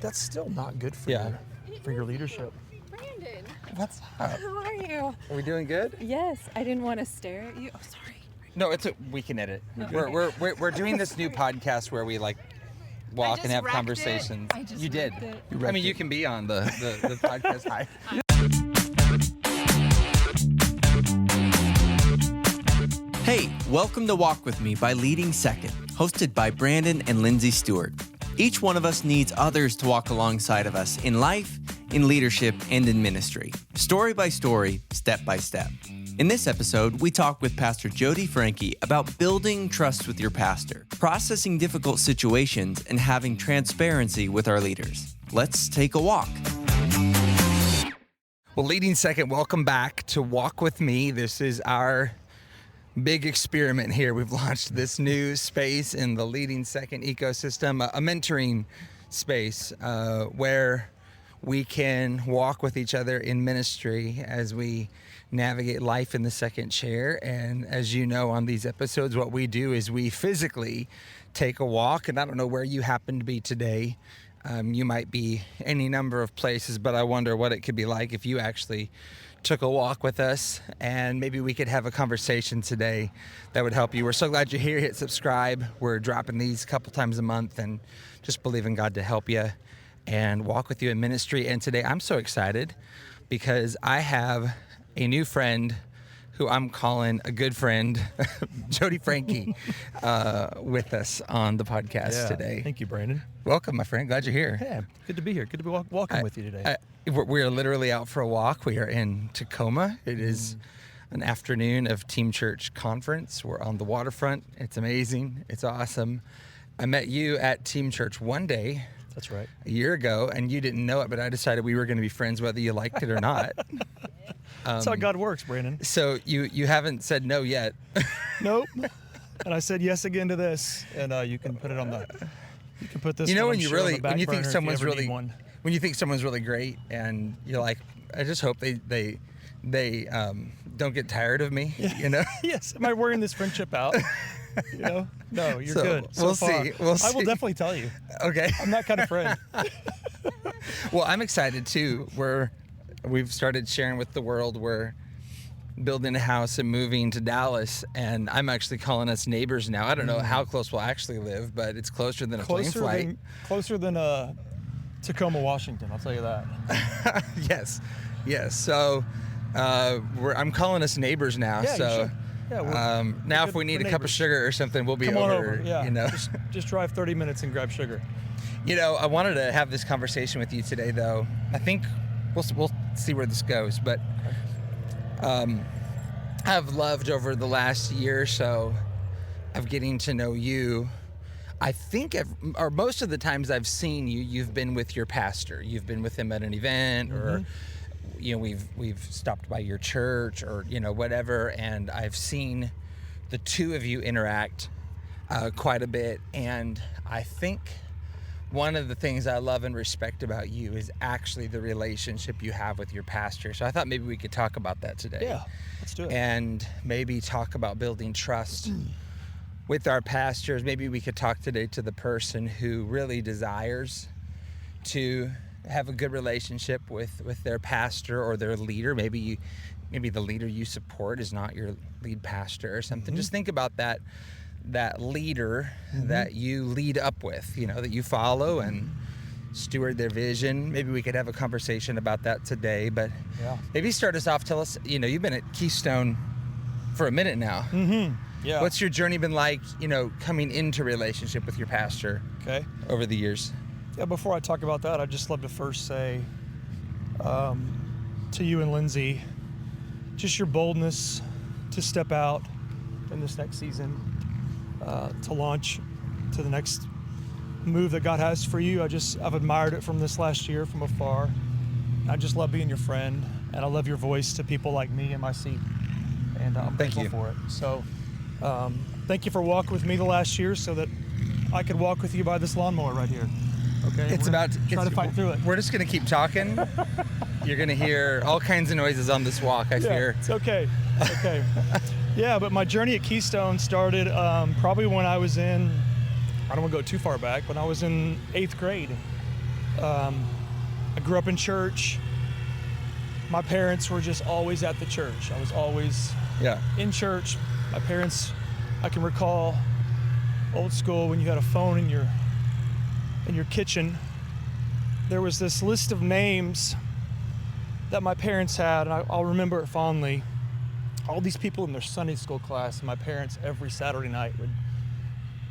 that's still not good for your leadership. Brandon. What's up? How are you? Are we doing good? Yes, I didn't want to stare at you. Oh, sorry. No, we can edit. We're doing this new podcast where we like walk and have conversations. You did. I mean, you can be on the podcast. Hi. Hey, welcome to Walk With Me by Leading Second, hosted by Brandon and Lindsay Stewart. Each one of us needs others to walk alongside of us in life, in leadership, and in ministry, story by story, step by step. In this episode, we talk with Pastor Jody Franke about building trust with your pastor, processing difficult situations, and having transparency with our leaders. Let's take a walk. Well, Leading Second, welcome back to Walk With Me. This is our big experiment here. We've launched this new space in the Leading Second ecosystem, a mentoring space where we can walk with each other in ministry as we navigate life in the second chair. And as you know, on these episodes, what we do is we physically take a walk. And I don't know where you happen to be today. You might be any number of places, but I wonder what it could be like if you actually took a walk with us, and maybe we could have a conversation today that would help you. We're so glad you're here. Hit subscribe. We're dropping these a couple times a month and just believe in God to help you and walk with you in ministry. And today I'm so excited because I have a new friend who I'm calling a good friend, Jody Franke, with us on the podcast today. Thank you, Brandon. Welcome, my friend. Glad you're here. Yeah, good to be here. Good to be walking with you today. We are literally out for a walk. We are in Tacoma. It is an afternoon of Team Church conference. We're on the waterfront. It's amazing. It's awesome. I met you at Team Church one day. That's right. A year ago, and you didn't know it, but I decided we were going to be friends whether you liked it or not. That's how God works, Brandon. So you haven't said no yet. Nope. And I said yes again to this, and you can put it on the. You can put this. You know when you think someone's really great, and you're like, I just hope they don't get tired of me. Yeah. You know. Yes. Am I wearing this friendship out? You know. No, you're good. We'll see. I will definitely tell you. Okay. I'm that kind of friend. Well, I'm excited too. We've started sharing with the world. We're building a house and moving to Dallas, and I'm actually calling us neighbors now. I don't know how close we'll actually live, but it's closer than a plane flight. Closer than Tacoma, Washington. I'll tell you that. Yes. So I'm calling us neighbors now. Yeah, so. Yeah, now if we need a cup of sugar or something, we'll be Come on over. Yeah. You know, just drive 30 minutes and grab sugar. You know, I wanted to have this conversation with you today, though. I think we'll see where this goes, but I've loved over the last year or so of getting to know you. I think, or most of the times I've seen you, you've been with your pastor. You've been with him at an event, or you know, we've stopped by your church, or you know, whatever, and I've seen the two of you interact quite a bit. And I think one of the things I love and respect about you is actually the relationship you have with your pastor. So I thought maybe we could talk about that today. Yeah, let's do it. And maybe talk about building trust with our pastors. Maybe we could talk today to the person who really desires to have a good relationship with their pastor or their leader. Maybe the leader you support is not your lead pastor or something. Just think about that leader that you lead up with, you know, that you follow and steward their vision. Maybe we could have a conversation about that today, but maybe start us off. Tell us, you know, you've been at Keystone for a minute now. Yeah. What's your journey been like, you know, coming into relationship with your pastor over the years? Yeah, before I talk about that, I'd just love to first say to you and Lindsay, just your boldness to step out in this next season, to launch to the next move that God has for you. I've admired it from this last year from afar. I just love being your friend, and I love your voice to people like me in my seat, and I'm thankful for it. So thank you for walking with me the last year so that I could walk with you by this lawnmower right here. Okay, try to fight through it. We're just going to keep talking. You're going to hear all kinds of noises on this walk, I fear. It's okay. Yeah, but my journey at Keystone started probably when I was in, I don't want to go too far back, when I was in 8th grade. I grew up in church. My parents were just always at the church. I was always in church. My parents, I can recall old school when you had a phone in your kitchen. There was this list of names that my parents had, and I'll remember it fondly. All these people in their Sunday school class, and my parents every Saturday night would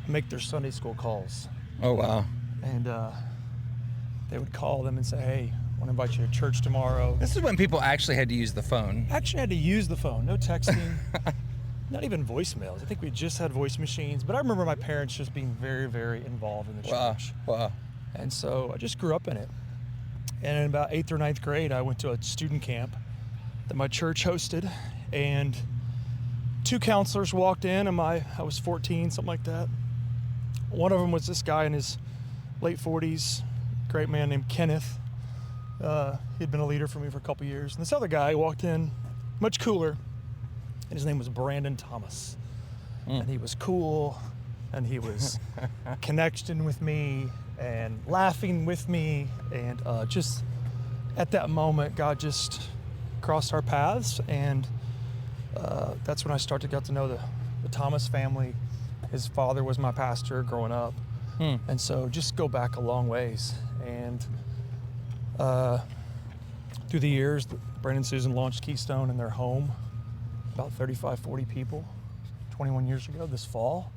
make their Sunday school calls. Oh, wow. And they would call them and say, hey, I want to invite you to church tomorrow. This is when people actually had to use the phone. Actually had to use the phone, no texting, not even voicemails. I think we just had voice machines, but I remember my parents just being very, very involved in the church. Wow. And so I just grew up in it. And in about 8th or 9th grade, I went to a student camp that my church hosted, and 2 counselors walked in, and I was 14, something like that. One of them was this guy in his late 40s, great man named Kenneth. He'd been a leader for me for a couple years. And this other guy walked in, much cooler, and his name was Brandon Thomas. And he was cool, and he was connecting with me and laughing with me, and just at that moment, God just crossed our paths, and that's when I started to get to know the Thomas family. His father was my pastor growing up, and so just go back a long ways. And through the years, Brandon and Susan launched Keystone in their home, about 35, 40 people, 21 years ago this fall.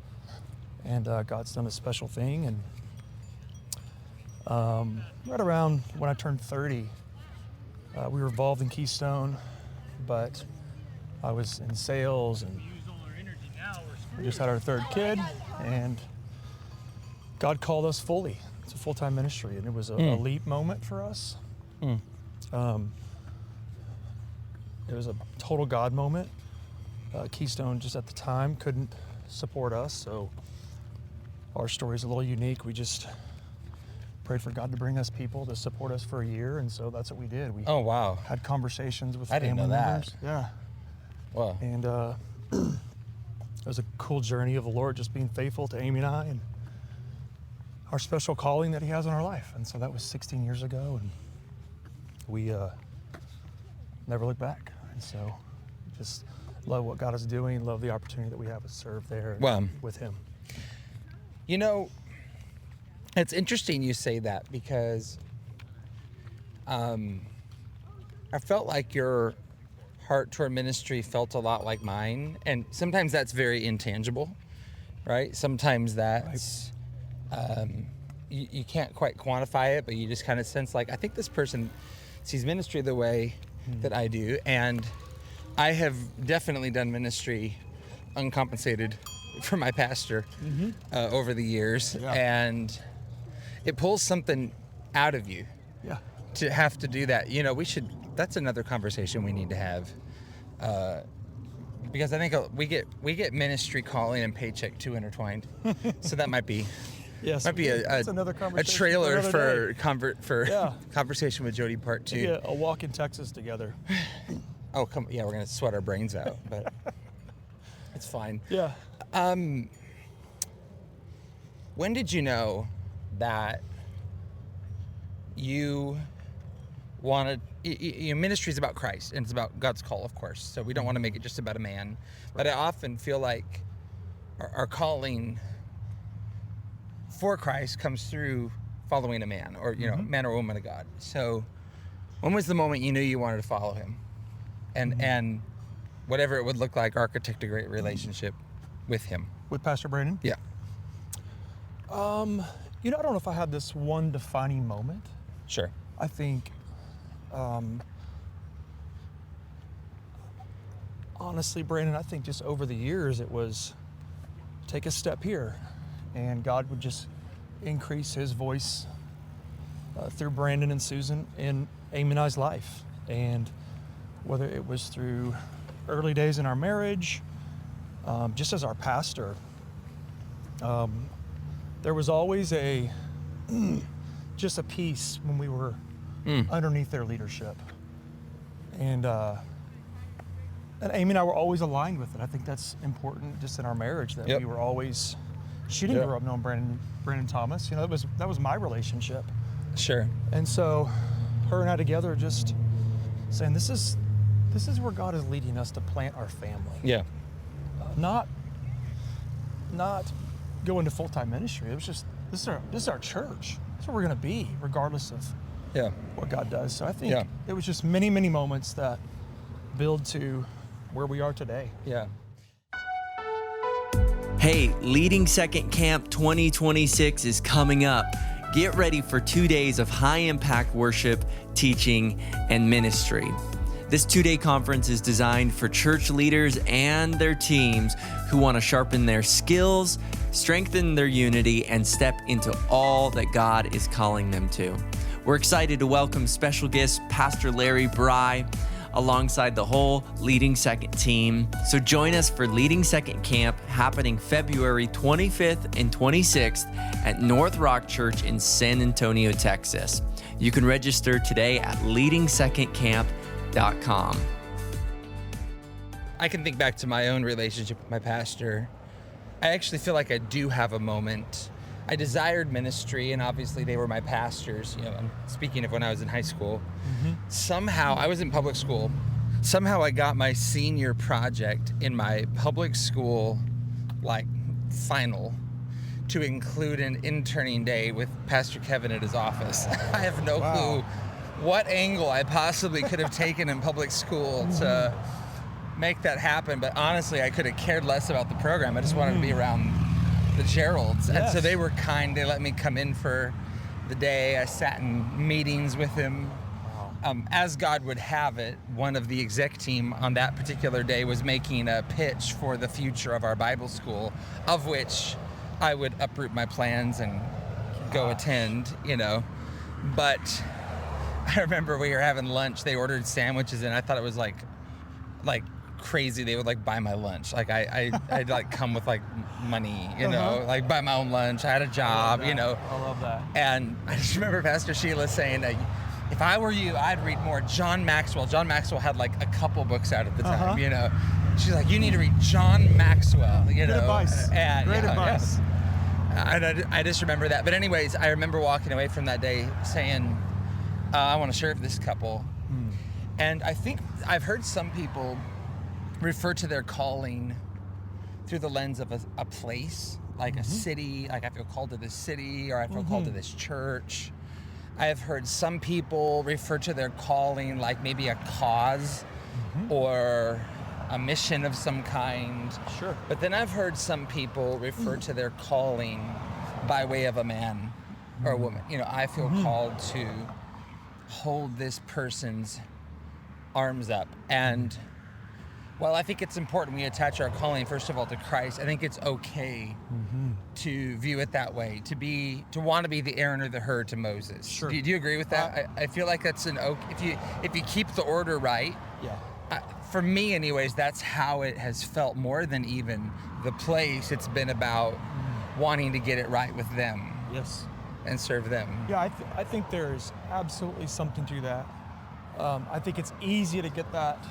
And God's done a special thing. And right around when I turned 30, we were involved in Keystone, but I was in sales, and we just had our 3rd kid, and God called us fully. It's a full-time ministry, and it was a leap moment for us. It was a total God moment. Keystone just at the time couldn't support us, so our story is a little unique. We just prayed for God to bring us people to support us for a year, and so that's what we did. We had conversations with family members. Yeah. Wow. And it was a cool journey of the Lord, just being faithful to Amy and I, and our special calling that he has on our life. And so that was 16 years ago, and we never looked back. And so just love what God is doing, love the opportunity that we have to serve there with him. You know, it's interesting you say that, because I felt like your heart toward ministry felt a lot like mine, and sometimes that's very intangible, right? Sometimes that's you can't quite quantify it, but you just kind of sense like, I think this person sees ministry the way that I do, and I have definitely done ministry uncompensated for my pastor over the years, and it pulls something out of you to have to do that. You know, that's another conversation we need to have, because I think we get ministry calling and paycheck too intertwined. So that might be another conversation, a trailer for day. Conversation with Jody Part 2. Yeah, a walk in Texas together. Oh, we're gonna sweat our brains out, but it's fine. Yeah. When did you know that you wanted, ministry is about Christ, and it's about God's call, of course, so we don't want to make it just about a man, but I often feel like our calling for Christ comes through following a man, or man or woman of God. So when was the moment you knew you wanted to follow him, and whatever it would look like, architect a great relationship with him? With Pastor Brandon? Yeah. I don't know if I had this one defining moment. Sure. I think, honestly, Brandon, I think just over the years it was take a step here, and God would just increase his voice through Brandon and Susan in Amy and I's life. And whether it was through early days in our marriage, just as our pastor, there was always just a peace when we were underneath their leadership. And Amy and I were always aligned with it. I think that's important just in our marriage, that we were always, she didn't grow up knowing Brandon Thomas. That was my relationship. Sure. And so her and I together just saying, this is where God is leading us to plant our family. Yeah. Not go into full-time ministry. It was just, this is our church. That's where we're going to be, regardless of what God does. So I think it was just many, many moments that build to where we are today. Yeah. Hey, Leading Second Camp 2026 is coming up. Get ready for 2 days of high-impact worship, teaching, and ministry. This 2-day conference is designed for church leaders and their teams who want to sharpen their skills, strengthen their unity, and step into all that God is calling them to. We're excited to welcome special guest Pastor Larry Bry alongside the whole Leading Second team. So join us for Leading Second Camp happening February 25th and 26th at North Rock Church in San Antonio, Texas. You can register today at leadingsecondcamp.com. I can think back to my own relationship with my pastor. I actually feel like I do have a moment. I desired ministry, and obviously they were my pastors. You know, I'm speaking of when I was in high school. Somehow, I was in public school. Somehow I got my senior project in my public school, final, to include an interning day with Pastor Kevin at his office. I have no clue what angle I possibly could have taken in public school to make that happen, but honestly, I could have cared less about the program. I just wanted to be around the Geralds. And so they were kind. They let me come in for the day. I sat in meetings with him. As God would have it, one of the exec team on that particular day was making a pitch for the future of our Bible school, of which I would uproot my plans and go attend, But I remember we were having lunch. They ordered sandwiches, and I thought it was like crazy. They would buy my lunch. I'd come with money, buy my own lunch. I had a job, I love that. And I just remember Pastor Sheila saying, if I were you, I'd read more John Maxwell. John Maxwell had a couple books out at the time, She's like, you need to read John Maxwell, Good advice. And, Great advice. And I just remember that. But anyways, I remember walking away from that day saying, I want to serve this couple. And I think I've heard some people refer to their calling through the lens of a place, a city, I feel called to this city, or I feel called to this church. I have heard some people refer to their calling like maybe a cause or a mission of some kind. Sure. But then I've heard some people refer to their calling by way of a man or a woman. I feel called to hold this person's arms up. And while I think it's important we attach our calling, first of all, to Christ, I think it's okay to view it that way, to want to be the Aaron or the Hur to Moses. Sure. Do you agree with that? I feel like that's if you keep the order right. Yeah. For me, anyways, that's how it has felt more than even the place. It's been about wanting to get it right with them. Yes. And serve them. Yeah, I think there's absolutely something to that. I think it's easy to get that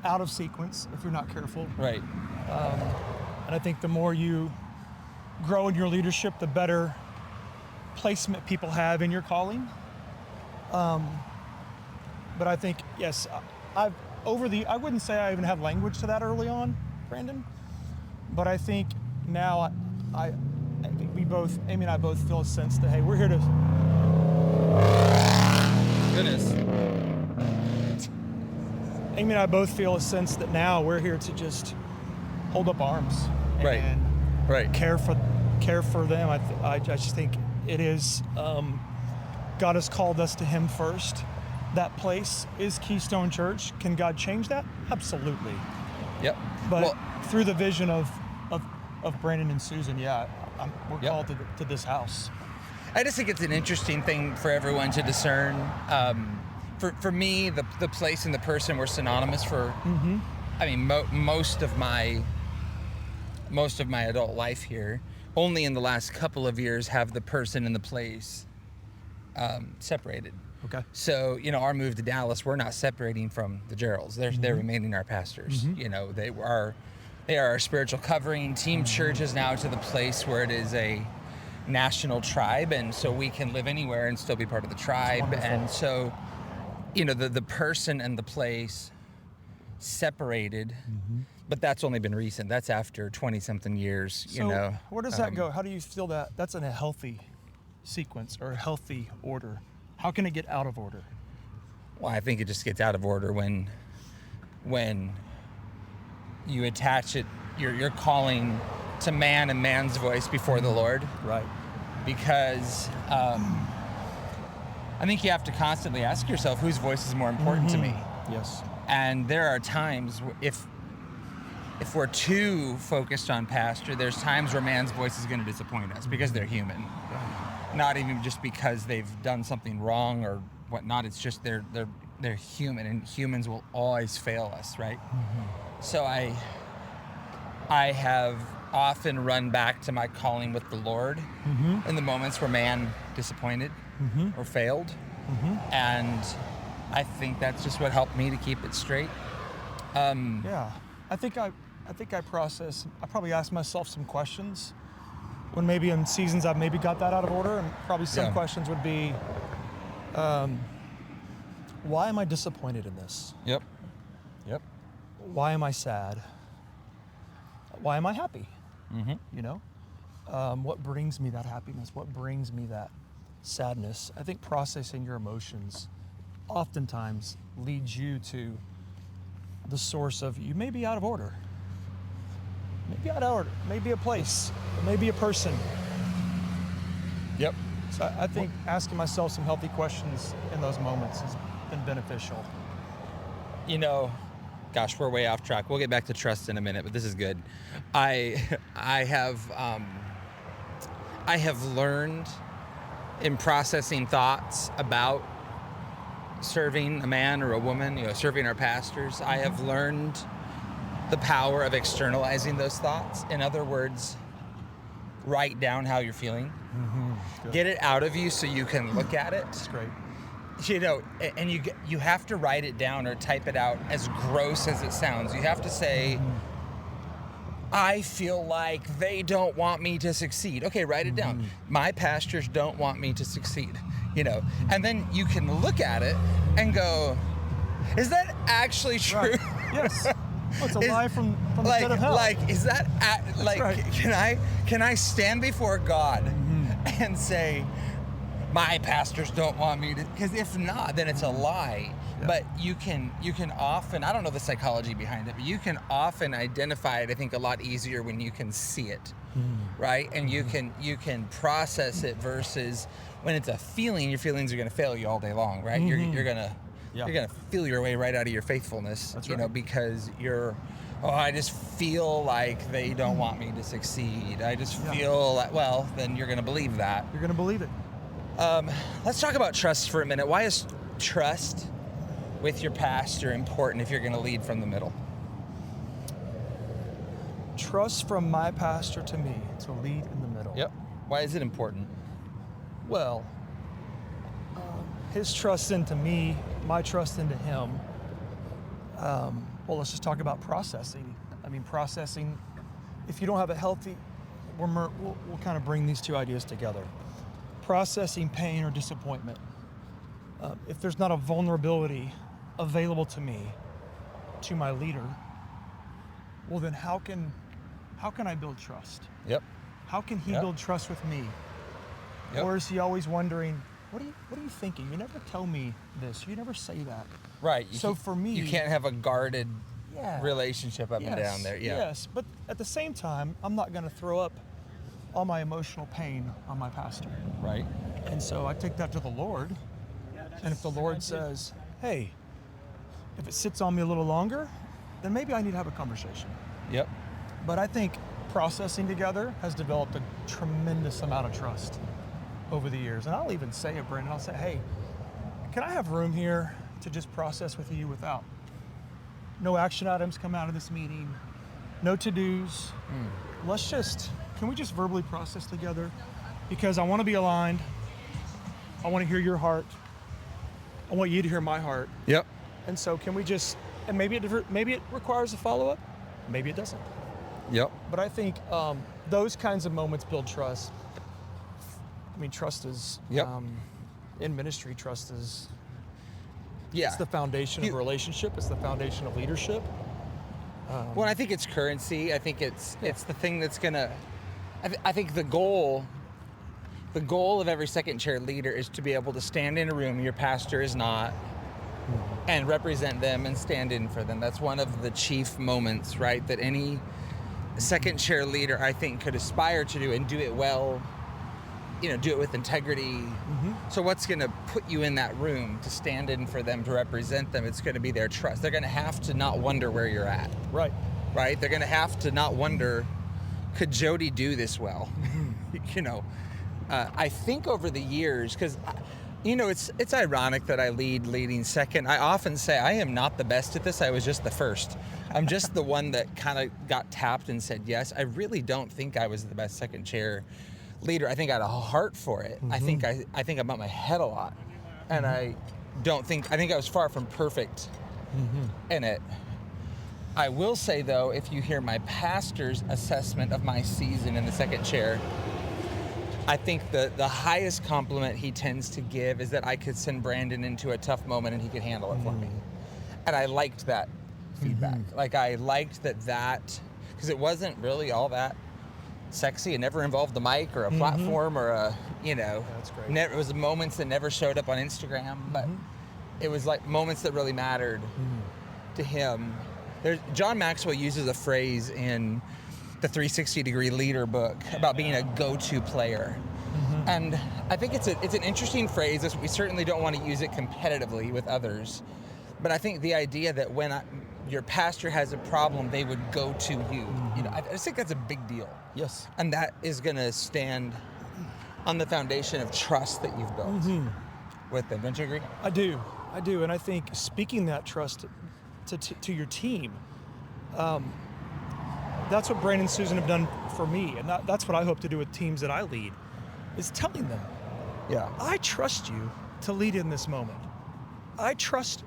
out of sequence if you're not careful. Right. And I think the more you grow in your leadership, the better placement people have in your calling. But I think, yes, I wouldn't say I even have language to that early on, Brandon. But I think now I think Amy and I both feel a sense that, hey, we're here to... Goodness. Amy and I both feel a sense that now we're here to just hold up arms and care for them. I just think it is God has called us to Him first. That place is Keystone Church. Can God change that? Absolutely. Yep. But through the vision of Brandon and Susan, we're called to this house. I just think it's an interesting thing for everyone to discern. For me, the place and the person were synonymous for. I mean, most of my adult life here. Only in the last couple of years have the person and the place separated. Okay. So our move to Dallas, we're not separating from the Geralds. They're remaining our pastors. They are our spiritual covering. Team Church is now to the place where it is a national tribe, and so we can live anywhere and still be part of the tribe. Wonderful. And so, you know, the person and the place separated, but that's only been recent. That's after 20-something years, So you know. where does that go? How do you feel that that's in a healthy sequence or a healthy order? How can it get out of order? Well, I think it just gets out of order when you attach it, you're calling to man and man's voice before the Lord. Right. Because I think you have to constantly ask yourself, whose voice is more important to me? Yes. And there are times if we're too focused on pastor, there's times where man's voice is going to disappoint us because they're human. Not even just because they've done something wrong or whatnot. It's just they're human, and humans will always fail us, right? So I have often run back to my calling with the Lord in the moments where man disappointed or failed, and I think that's just what helped me to keep it straight. Yeah, I think I probably asked myself some questions when maybe in seasons I've maybe got that out of order, and probably some questions would be, why am I disappointed in this? Yep. Why am I sad? Why am I happy? You know, what brings me that happiness? What brings me that sadness? I think processing your emotions oftentimes leads you to the source of, you may be out of order. Maybe out of order, maybe a place, maybe a person. Yep. So I think asking myself some healthy questions in those moments has been beneficial. You know, gosh, we're way off track. We'll get back to trust in a minute, but this is good. I have learned in processing thoughts about serving a man or a woman, you know, serving our pastors, I have learned the power of externalizing those thoughts. In other words, write down how you're feeling. Get it out of you so you can look at it. That's great. You know, and you have to write it down or type it out, as gross as it sounds. You have to say, I feel like they don't want me to succeed. Okay, write it down. My pastors don't want me to succeed, you know. And then you can look at it and go, is that actually true? Right. Yes. Well, it's a lie from the pit of hell. Like, is that, right. can I stand before God and say, my pastors don't want me to, because if not, then it's a lie. Yeah. But you can often, I don't know the psychology behind it, but you can often identify it, I think, a lot easier when you can see it, right? And you can process it versus when it's a feeling, your feelings are going to fail you all day long, right? You're gonna feel your way right out of your faithfulness. That's you right. know, because I just feel like they don't want me to succeed. I just feel like, well, then you're going to believe that. You're going to believe it. Let's talk about trust for a minute. Why is trust with your pastor important if you're going to lead from the middle? Trust from my pastor to me to lead in the middle. Yep. Why is it important? Well, his trust into me, my trust into him. Well, let's just talk about processing. I mean, processing, if you don't have a healthy, we'll kind of bring these two ideas together. Processing pain or disappointment. If there's not a vulnerability available to me, to my leader, well then how can I build trust? Yep. How can he build trust with me? Yep. Or is he always wondering, what are you thinking? You never tell me this. You never say that. Right. So for me, you can't have a guarded relationship up and down there. Yeah. Yes, but at the same time, I'm not going to throw up all my emotional pain on my pastor. Right. And so I take that to the Lord. And if the Lord says, hey, if it sits on me a little longer, then maybe I need to have a conversation. Yep. But I think processing together has developed a tremendous amount of trust over the years. And I'll even say it, Brandon, I'll say, hey, can I have room here to just process with you without no action items come out of this meeting, no to-dos. Can we just verbally process together? Because I want to be aligned. I want to hear your heart. I want you to hear my heart. Yep. And so can we just, and maybe it requires a follow-up, maybe it doesn't. Yep. But I think those kinds of moments build trust. I mean, trust is, Yep. in ministry, trust is, Yeah. it's the foundation of a relationship. It's the foundation of leadership. Well, I think it's currency. I think it's the thing that's gonna. I think the goal of every second chair leader is to be able to stand in a room your pastor is not, and represent them and stand in for them. That's one of the chief moments, right? That any second chair leader, I think, could aspire to do and do it well. You know, do it with integrity. So what's going to put you in that room to stand in for them, to represent them? It's going to be their trust. They're going to have to not wonder where you're at. Right. Right? They're going to have to not wonder, could Jody do this well? You know, I think over the years, because, you know, it's ironic that I leading second. I often say I am not the best at this. I was just the first. I'm just the one that kind of got tapped and said yes. I really don't think I was the best second chair leader. I think I had a heart for it. I think I bumped my head a lot, and I think I was far from perfect in it. I will say though, if you hear my pastor's assessment of my season in the second chair, I think the highest compliment he tends to give is that I could send Brandon into a tough moment and he could handle it for me. And I liked that feedback. Like I liked that because it wasn't really all that sexy. It never involved the mic or a platform or a, you know, That's great. it was moments that never showed up on Instagram, but it was like moments that really mattered to him. John Maxwell uses a phrase in the 360-degree leader book about being a go-to player. And I think it's an interesting phrase. We certainly don't want to use it competitively with others, but I think the idea that when your pastor has a problem, they would go to you. You know, I just think that's a big deal. Yes. And that is going to stand on the foundation of trust that you've built with them. Don't you agree? I do. And I think speaking that trust to your team, that's what Brandon and Susan have done for me. And that's what I hope to do with teams that I lead, is telling them, Yeah. I trust you to lead in this moment. I trust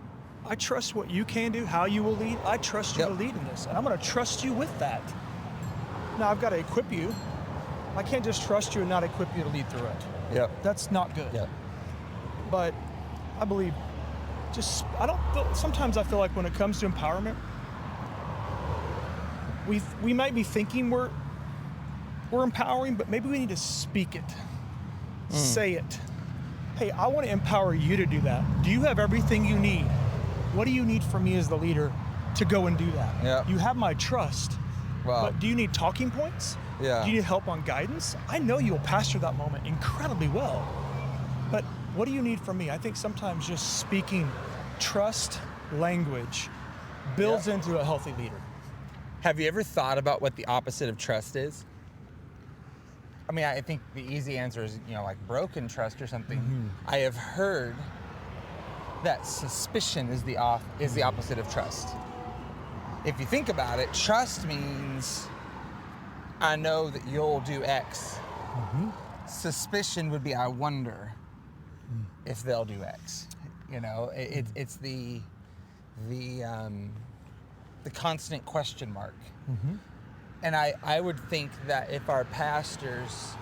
what you can do, how you will lead. I trust you to lead in this, and I'm going to trust you with that. Now, I've got to equip you. I can't just trust you and not equip you to lead through it. Yep. That's not good. Yep. But I believe sometimes I feel like when it comes to empowerment, we might be thinking we're empowering, but maybe we need to speak it. Say it. Hey, I want to empower you to do that. Do you have everything you need? What do you need from me as the leader to go and do that? Yeah. You have my trust. Wow. But do you need talking points? Yeah. Do you need help on guidance? I know you'll pastor that moment incredibly well. But what do you need from me? I think sometimes just speaking trust language builds into a healthy leader. Have you ever thought about what the opposite of trust is? I mean, I think the easy answer is, you know, like broken trust or something. I have heard that suspicion is the opposite of trust. If you think about it, trust means I know that you'll do X. Suspicion would be I wonder if they'll do X. You know, it's the constant question mark. And I would think that if our pastors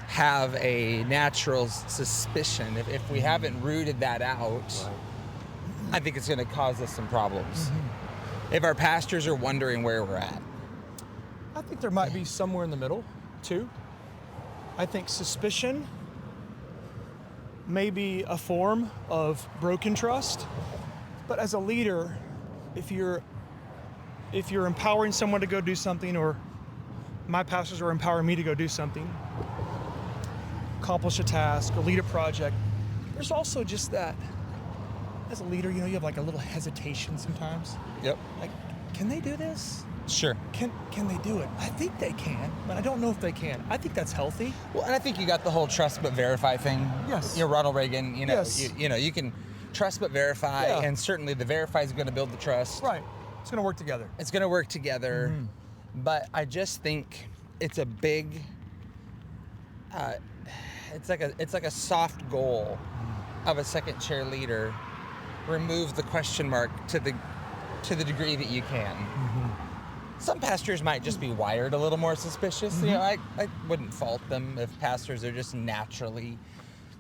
have a natural suspicion, if we haven't rooted that out, I think it's going to cause us some problems. If our pastors are wondering where we're at. I think there might be somewhere in the middle, too. I think suspicion may be a form of broken trust, but as a leader, if you're empowering someone to go do something, or my pastors are empowering me to go do something, accomplish a task or lead a project, there's also just that, as a leader, you know, you have like a little hesitation sometimes. Yep. Like, can they do this? Sure. Can they do it? I think they can, but I don't know if they can. I think that's healthy. Well, and I think you got the whole trust but verify thing. Yes. You know, Ronald Reagan, you know, Yes. you can trust but verify, Yeah. and certainly the verify is going to build the trust. Right. It's going to work together. It's going to work together, but I just think it's a big, it's like a soft goal of a second chair leader. Remove the question mark to the degree that you can. Some pastors might just be wired a little more suspicious. You know, I wouldn't fault them if pastors are just naturally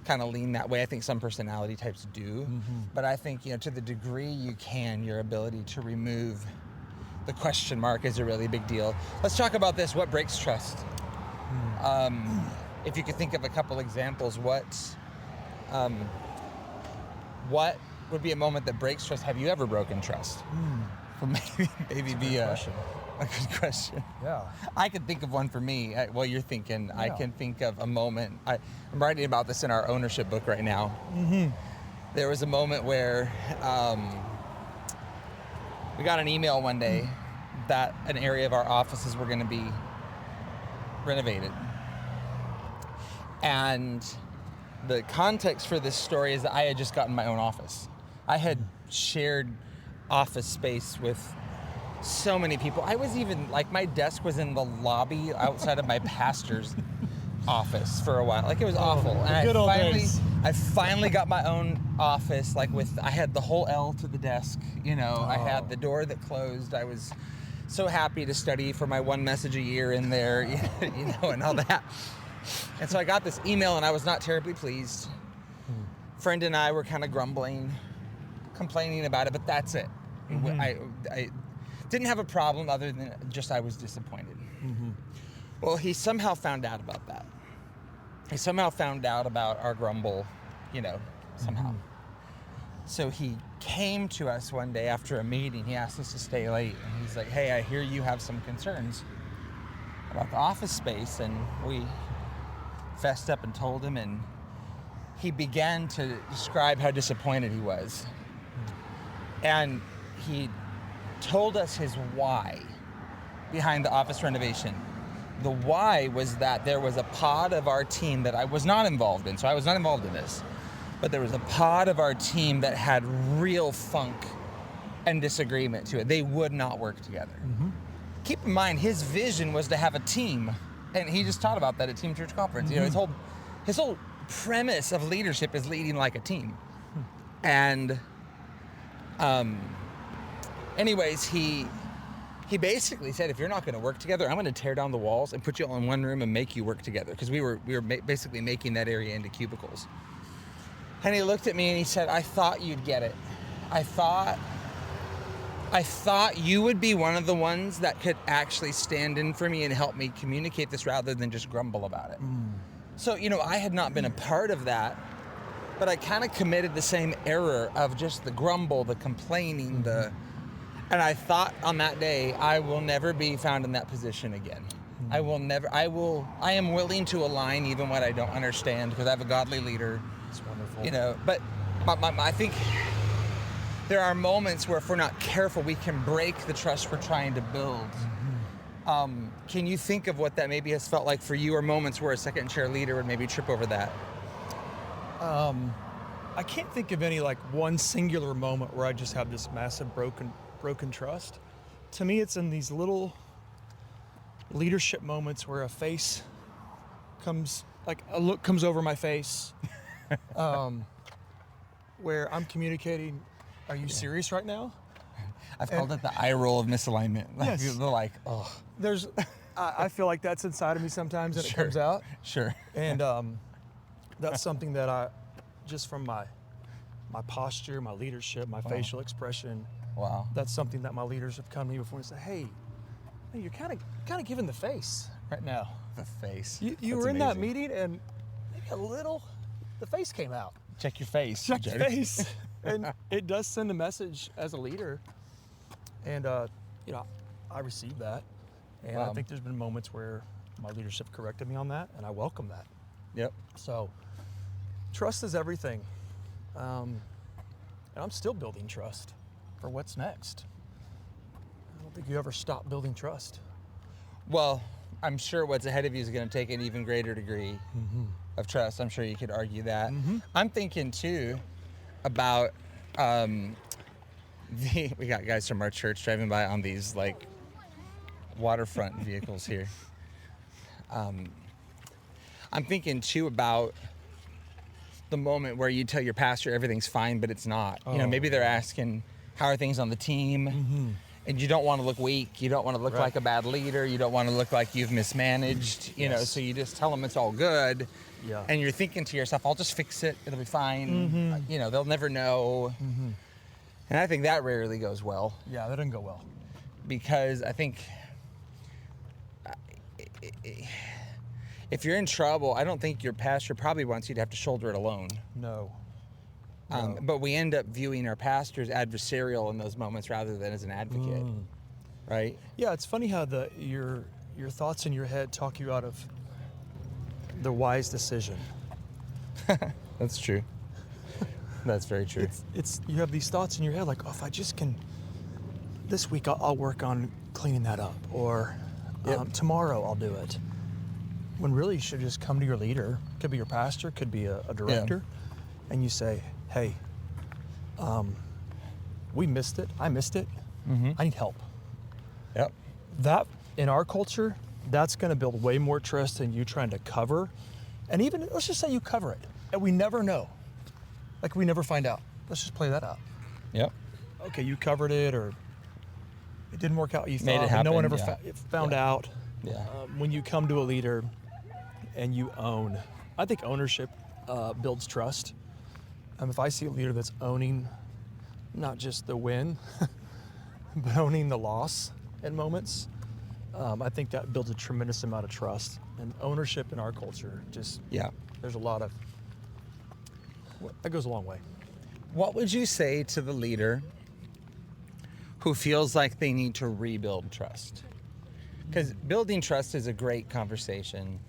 kind of lean that way. I think some personality types do. But I think, you know, to the degree you can, your ability to remove the question mark is a really big deal. Let's talk about this. What breaks trust? If you could think of a couple examples, what would be a moment that breaks trust? Have you ever broken trust? Maybe be a good question. Yeah. I can think of one for me. While you're thinking, I can think of a moment. I'm writing about this in our ownership book right now. There was a moment where we got an email one day that an area of our offices were going to be renovated. And the context for this story is that I had just gotten my own office. I had shared office space with so many people. I was even, like, my desk was in the lobby outside of my pastor's office for a while. Like, it was awful. And good old days. I finally got my own office, like I had the whole L to the desk, you know. I had the door that closed. I was so happy to study for my one message a year in there, you know, and all that. And so I got this email and I was not terribly pleased. Friend and I were kind of grumbling, complaining about it, but that's it. I didn't have a problem other than just I was disappointed. Well, he somehow found out about that. He somehow found out about our grumble, you know, somehow. So he came to us one day after a meeting. He asked us to stay late. And he's like, hey, I hear you have some concerns about the office space. And we fessed up and told him. And he began to describe how disappointed he was. And he told us his why behind the office renovation. The why was that there was a pod of our team that I was not involved in, so I was not involved in this, but there was a pod of our team that had real funk and disagreement to it. They would not work together. Keep in mind, his vision was to have a team, and he just taught about that at Team Church Conference. You know, his whole premise of leadership is leading like a team. And anyways, he basically said, if you're not going to work together, I'm going to tear down the walls and put you all in one room and make you work together, because we were basically making that area into cubicles. And he looked at me and he said, I thought you'd get it. I thought you would be one of the ones that could actually stand in for me and help me communicate this rather than just grumble about it. So, you know, I had not been a part of that, but I kind of committed the same error of just the grumble, the complaining, and I thought on that day, I will never be found in that position again. I am willing to align even when I don't understand, because I have a godly leader. It's wonderful. You know, but I think there are moments where if we're not careful, we can break the trust we're trying to build. Can you think of what that maybe has felt like for you, or moments where a second chair leader would maybe trip over that? I can't think of any like one singular moment where I just have this massive broken trust. To me, it's in these little leadership moments where a face comes, like a look comes over my face, where I'm communicating, are you serious right now? I've called it the eye roll of misalignment. Like, Yes. They're like, oh. I feel like that's inside of me sometimes, and it comes out. Sure. And that's something that I, just from my posture, my leadership, my facial expression, Wow. that's something that my leaders have come to me before and said, hey, you're kind of giving the face right now. The face. You That's were in that amazing. meeting and maybe the face came out. Check your face. Check your Jody. face. And it does send a message as a leader. And, you know, I received that. And I think there's been moments where my leadership corrected me on that, and I welcome that. Yep. So trust is everything. And I'm still building trust for what's next. I don't think you ever stop building trust. Well, I'm sure what's ahead of you is going to take an even greater degree of trust. I'm sure you could argue that. I'm thinking too about we got guys from our church driving by on these like waterfront vehicles here. I'm thinking too about the moment where you tell your pastor everything's fine, but it's not. You know, maybe they're asking, how are things on the team? And you don't want to look weak. You don't want to look like a bad leader. You don't want to look like you've mismanaged, you know, so you just tell them it's all good. Yeah. And you're thinking to yourself, I'll just fix it. It'll be fine. You know, they'll never know. And I think that rarely goes well. Yeah, that didn't go well. Because I think if you're in trouble, I don't think your pastor probably wants you to have to shoulder it alone. No. But we end up viewing our pastors adversarial in those moments rather than as an advocate, right? Yeah, it's funny how your thoughts in your head talk you out of the wise decision. That's true. That's very true. It's you have these thoughts in your head like, oh, if I just can, this week I'll work on cleaning that up, or tomorrow I'll do it. When really you should just come to your leader. Could be your pastor, could be a director, and you say, hey, we missed it. I missed it. I need help. Yep. That, in our culture, that's going to build way more trust than you trying to cover. And even, let's just say you cover it, and we never know. Like, we never find out. Let's just play that out. Yep. Okay, you covered it, or it didn't work out. You Made thought, it happen, no one ever yeah. found out. Yeah. When you come to a leader and you own, I think ownership builds trust. If I see a leader that's owning not just the win, but owning the loss in moments, I think that builds a tremendous amount of trust. And ownership in our culture, there's a lot of, that goes a long way. What would you say to the leader who feels like they need to rebuild trust? Because building trust is a great conversation.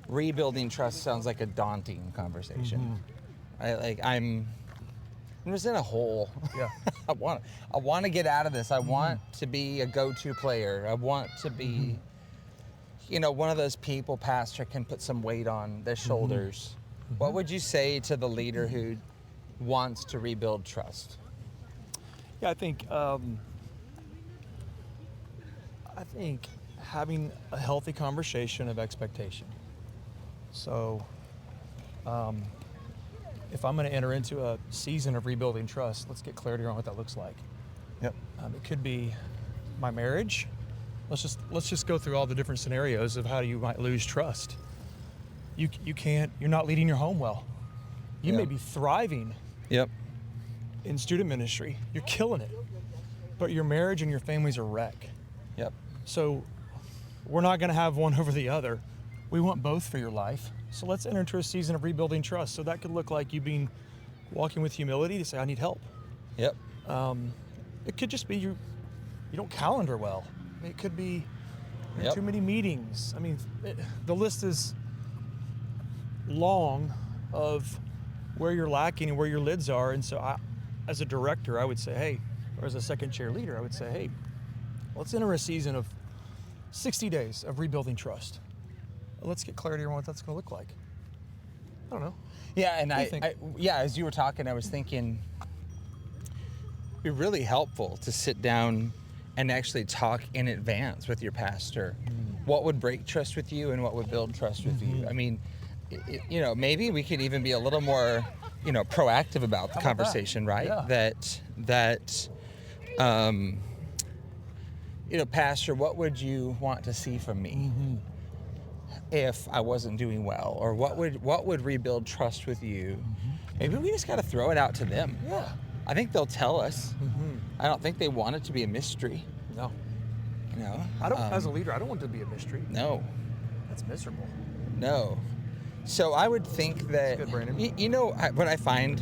Rebuilding trust sounds like a daunting conversation. I'm just in a hole. Yeah. I want to get out of this. I want to be a go-to player. I want to be, one of those people pastor can put some weight on their shoulders. What would you say to the leader who wants to rebuild trust? Yeah, I think having a healthy conversation of expectation. So, if I'm going to enter into a season of rebuilding trust, let's get clarity on what that looks like. Yep. It could be my marriage. Let's just go through all the different scenarios of how you might lose trust. You're not leading your home well. You may be thriving in student ministry. You're killing it. But your marriage and your family's a wreck. Yep. So we're not going to have one over the other. We want both for your life. So let's enter into a season of rebuilding trust. So that could look like you walking with humility to say, I need help. Yep. It could just be you don't calendar well. It could be too many meetings. I mean, the list is long of where you're lacking and where your lids are. And so as a director, I would say, hey, or as a second chair leader, I would say, hey, let's enter a season of 60 days of rebuilding trust. Let's get clarity on what that's going to look like. I don't know. Yeah, and as you were talking, I was thinking it'd be really helpful to sit down and actually talk in advance with your pastor. What would break trust with you and what would build trust with you? I mean, maybe we could even be a little more, proactive about the conversation, right? Yeah. That Pastor, what would you want to see from me if I wasn't doing well? Or what would rebuild trust with you? Maybe we just got to throw it out to them. Yeah. I think they'll tell us. I don't think they want it to be a mystery. No. I don't. As a leader, I don't want it to be a mystery. No. That's miserable. No. So I would think that, That's good, Brandon. What I find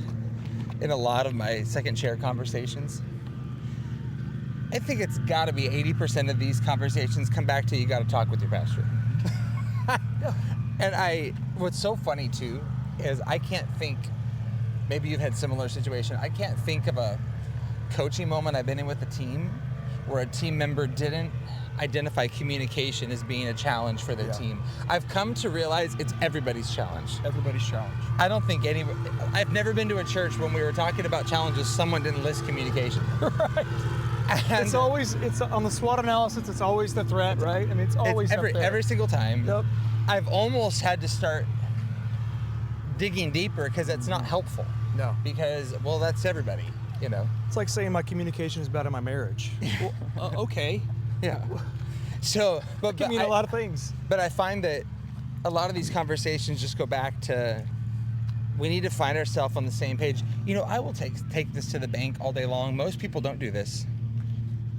in a lot of my second chair conversations, I think it's got to be 80% of these conversations come back to you got to talk with your pastor. And what's so funny too is I can't think, maybe you've had similar situation, I can't think of a coaching moment I've been in with a team where a team member didn't identify communication as being a challenge for their team. I've come to realize it's everybody's challenge. Everybody's challenge. I don't think I've never been to a church when we were talking about challenges, someone didn't list communication. Right. And it's on the SWOT analysis, it's always the threat, right? I mean, it's always every single time. Yep. I've almost had to start digging deeper because it's not helpful. No. Because, that's everybody. you know. It's like saying my communication is bad in my marriage. Well, okay. Yeah. So, It can mean a lot of things. But I find that a lot of these conversations just go back to, we need to find ourselves on the same page. You know, I will take this to the bank all day long. Most people don't do this.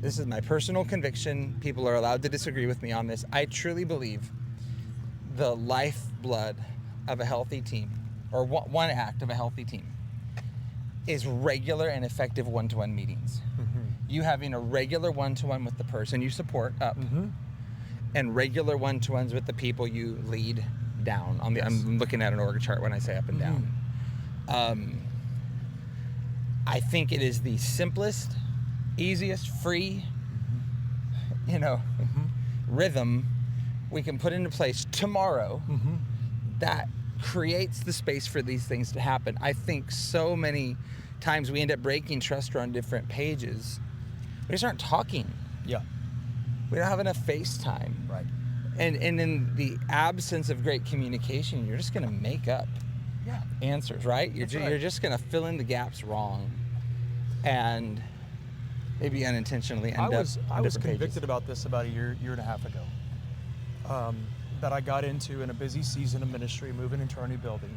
This is my personal conviction. People are allowed to disagree with me on this. I truly believe the lifeblood of a healthy team, or one act of a healthy team, is regular and effective one-to-one meetings. Mm-hmm. You having a regular one-to-one with the person you support up, mm-hmm. and regular one-to-ones with the people you lead down. I'm looking at an org chart when I say up and down. Mm-hmm. I think it is the simplest, easiest, free, rhythm we can put into place tomorrow that creates the space for these things to happen. I think so many times we end up breaking trust on different pages. We just aren't talking. Yeah. We don't have enough FaceTime. Right. And in the absence of great communication, you're just going to make up answers, right? You're just going to fill in the gaps wrong, and maybe unintentionally end up. I was convicted about this about a year and a half ago. That I got into in a busy season of ministry, moving into our new building.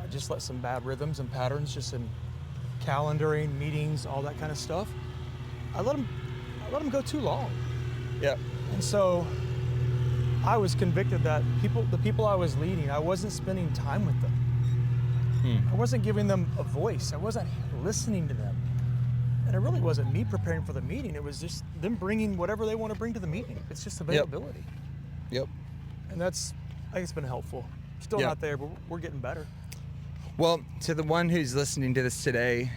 I just let some bad rhythms and patterns, just in calendaring, meetings, all that kind of stuff. I let them go too long. Yeah. And so I was convicted that the people I was leading, I wasn't spending time with them. I wasn't giving them a voice. I wasn't listening to them. And it really wasn't me preparing for the meeting. It was just them bringing whatever they want to bring to the meeting. It's just availability. Yep. And I think it's been helpful. Still not there, but we're getting better. Well, to the one who's listening to this today,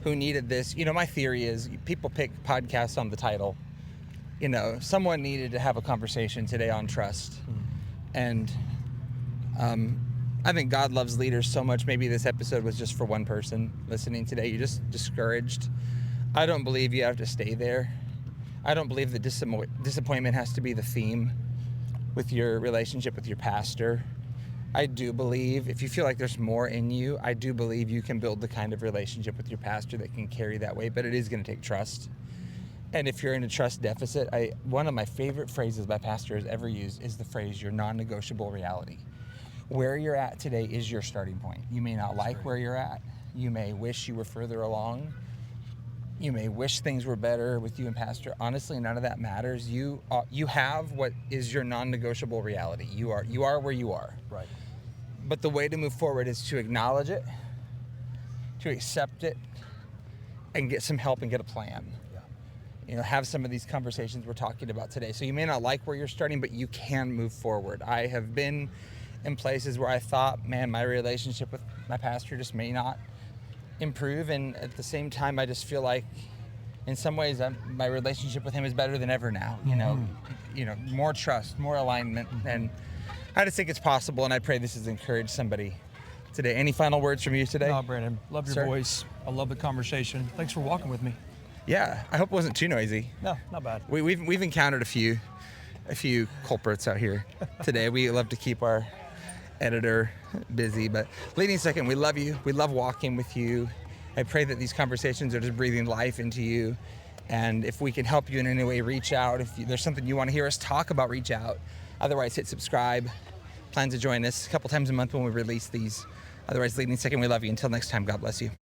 who needed this, my theory is people pick podcasts on the title. Someone needed to have a conversation today on trust. And I think God loves leaders so much. Maybe this episode was just for one person listening today. You're just discouraged. I don't believe you have to stay there. I don't believe that disappointment has to be the theme with your relationship with your pastor. I do believe if you feel like there's more in you, I do believe you can build the kind of relationship with your pastor that can carry that way, but it is going to take trust. And if you're in a trust deficit, one of my favorite phrases my pastor has ever used is the phrase, your non-negotiable reality. Where you're at today is your starting point. You may not like where you're at. You may wish you were further along. You may wish things were better with you and pastor. Honestly, none of that matters. You have what is your non-negotiable reality. You are where you are. Right. But the way to move forward is to acknowledge it, to accept it, and get some help and get a plan. Have some of these conversations we're talking about today. So you may not like where you're starting, but you can move forward. I have been in places where I thought, man, my relationship with my pastor just may not improve, and at the same time I just feel like in some ways my relationship with him is better than ever now. More trust, more alignment, and I just think it's possible, and I pray this has encouraged somebody today. Any final words from you today? No, Brandon, love your voice. I love the conversation. Thanks for walking with me. Yeah, I hope it wasn't too noisy. No, not bad. We've encountered a few culprits out here today. We love to keep our editor busy, but Leading Second, we love you. We love walking with you. I pray that these conversations are just breathing life into you, and if we can help you in any way, reach out. If there's something you want to hear us talk about, reach out. Otherwise, hit subscribe. Plan to join us a couple times a month when we release these. Otherwise, Leading Second, we love you. Until next time, God bless you.